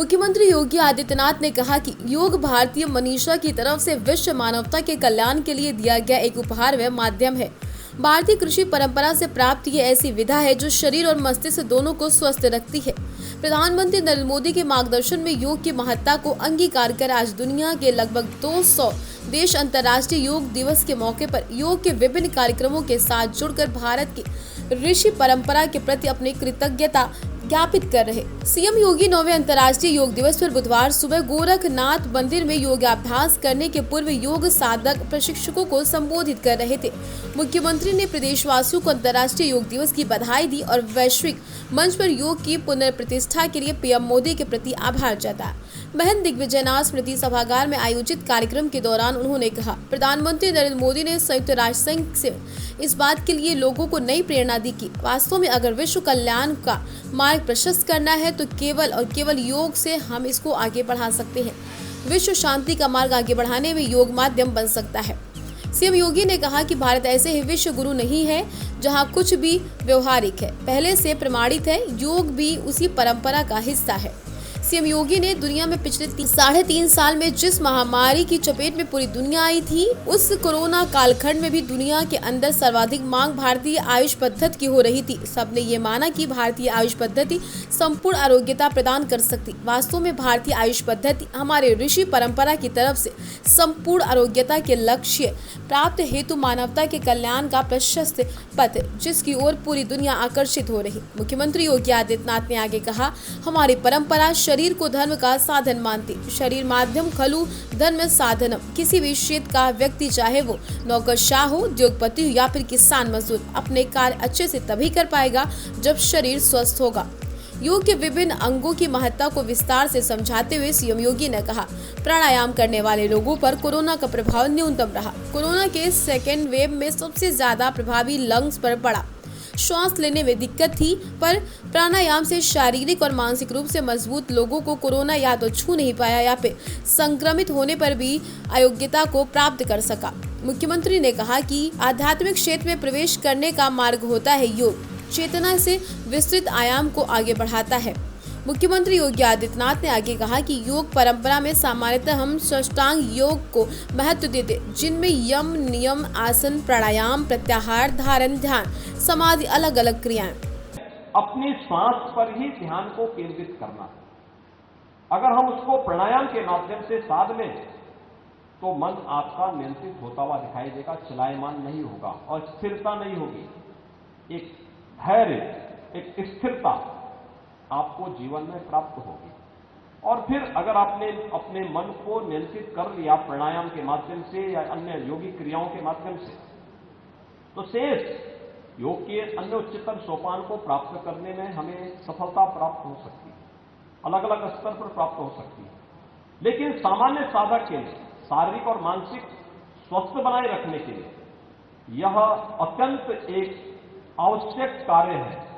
मुख्यमंत्री योगी आदित्यनाथ ने कहा कि योग भारतीय मनीषा की तरफ से विश्व मानवता के कल्याण के लिए दिया गया एक उपहार व माध्यम है। भारतीय कृषि परंपरा से प्राप्त ये ऐसी विधा है जो शरीर और मस्तिष्क दोनों को स्वस्थ रखती है। प्रधानमंत्री नरेंद्र मोदी के मार्गदर्शन में योग की महत्ता को अंगीकार कर आज दुनिया के लगभग 200 देश अंतर्राष्ट्रीय योग दिवस के मौके पर योग के विभिन्न कार्यक्रमों के साथ जुड़कर भारत की ऋषि परंपरा के प्रति अपनी कृतज्ञता ज्ञापित कर रहे। सीएम योगी 9वें अंतर्राष्ट्रीय योग दिवस पर बुधवार सुबह गोरखनाथ मंदिर में योगाभ्यास करने के पूर्व योग साधक प्रशिक्षकों को संबोधित कर रहे थे। मुख्यमंत्री ने प्रदेशवासियों को अंतर्राष्ट्रीय योग दिवस की बधाई दी और वैश्विक मंच पर योग की पुनर्प्रतिष्ठा के लिए पीएम मोदी के प्रति आभार जताया। महंत दिग्विजयनाथ स्मृति सभागार में आयोजित कार्यक्रम के दौरान उन्होंने कहा, प्रधानमंत्री नरेंद्र मोदी ने संयुक्त राष्ट्र संघ से इस बात के लिए लोगों को नई प्रेरणा दी कि वास्तव में अगर विश्व कल्याण का मार्ग प्रशस्त करना है तो केवल और केवल योग से हम इसको आगे बढ़ा सकते हैं। विश्व शांति का मार्ग आगे बढ़ाने में योग माध्यम बन सकता है। सीएम योगी ने कहा कि भारत ऐसे ही विश्व गुरु नहीं है जहां कुछ भी व्यवहारिक है, पहले से प्रमाणित है। योग भी उसी परंपरा का हिस्सा है। सीएम योगी ने दुनिया में पिछले 3.5 साल में जिस महामारी की चपेट में पूरी दुनिया आई थी, उस कोरोना कालखंड में भी दुनिया के अंदर सर्वाधिक मांग भारतीय आयुष पद्धति की हो रही थी। सबने ये माना कि भारतीय आयुष पद्धति संपूर्ण आरोग्यता प्रदान कर सकती। वास्तव में भारतीय आयुष पद्धति हमारे ऋषि परंपरा की तरफ से संपूर्ण आरोग्यता के लक्ष्य प्राप्त हेतु मानवता के कल्याण का प्रशस्त पथ जिसकी ओर पूरी दुनिया आकर्षित हो रही। मुख्यमंत्री योगी आदित्यनाथ ने आगे कहा, हमारी परंपरा शरीर को धर्म का साधन मानती। शरीर माध्यम खलु धर्म साधनम। किसी भी क्षेत्र का व्यक्ति, चाहे वो नौकरशाह हो, उद्योगपति हो या फिर किसान मजदूर, अपने कार्य अच्छे से तभी कर पाएगा जब शरीर स्वस्थ होगा। योग के विभिन्न अंगों की महत्ता को विस्तार से समझाते हुए सीएम योगी ने कहा, प्राणायाम करने वाले लोगों पर कोरोना का प्रभाव न्यूनतम रहा। कोरोना के सेकेंड वेव में सबसे ज्यादा प्रभावी लंग्स पर पड़ा। श्वास लेने में दिक्कत थी, पर प्राणायाम से शारीरिक और मानसिक रूप से मजबूत लोगों को कोरोना या तो छू नहीं पाया या फिर संक्रमित होने पर भी अयोग्यता को प्राप्त कर सका। मुख्यमंत्री ने कहा कि आध्यात्मिक क्षेत्र में प्रवेश करने का मार्ग होता है योग। चेतना से विस्तृत आयाम को आगे बढ़ाता है। मुख्यमंत्री योगी आदित्यनाथ ने आगे कहा कि योग परंपरा में सामान्यतः हम साष्टांग योग को महत्व देते, जिनमें यम, नियम, आसन, प्राणायाम, प्रत्याहार, धारण, ध्यान, समाधि, अलग अलग क्रियाएं। अपनी सांस पर ही ध्यान को केंद्रित करना। अगर हम उसको प्राणायाम के माध्यम से साध लें तो मन आपका नियंत्रित होता हुआ दिखाई देगा, चलायमान नहीं होगा और स्थिरता नहीं होगी। एक धैर्य, एक स्थिरता आपको जीवन में प्राप्त होगी। और फिर अगर आपने अपने मन को नियंत्रित कर लिया प्राणायाम के माध्यम से या अन्य योगिक क्रियाओं के माध्यम से, तो शेष योग के अन्य उच्चतर सोपान को प्राप्त करने में हमें सफलता प्राप्त हो सकती है, अलग अलग स्तर पर प्राप्त हो सकती है। लेकिन सामान्य साधक के लिए शारीरिक और मानसिक स्वस्थ बनाए रखने के लिए यह अत्यंत एक आवश्यक कार्य है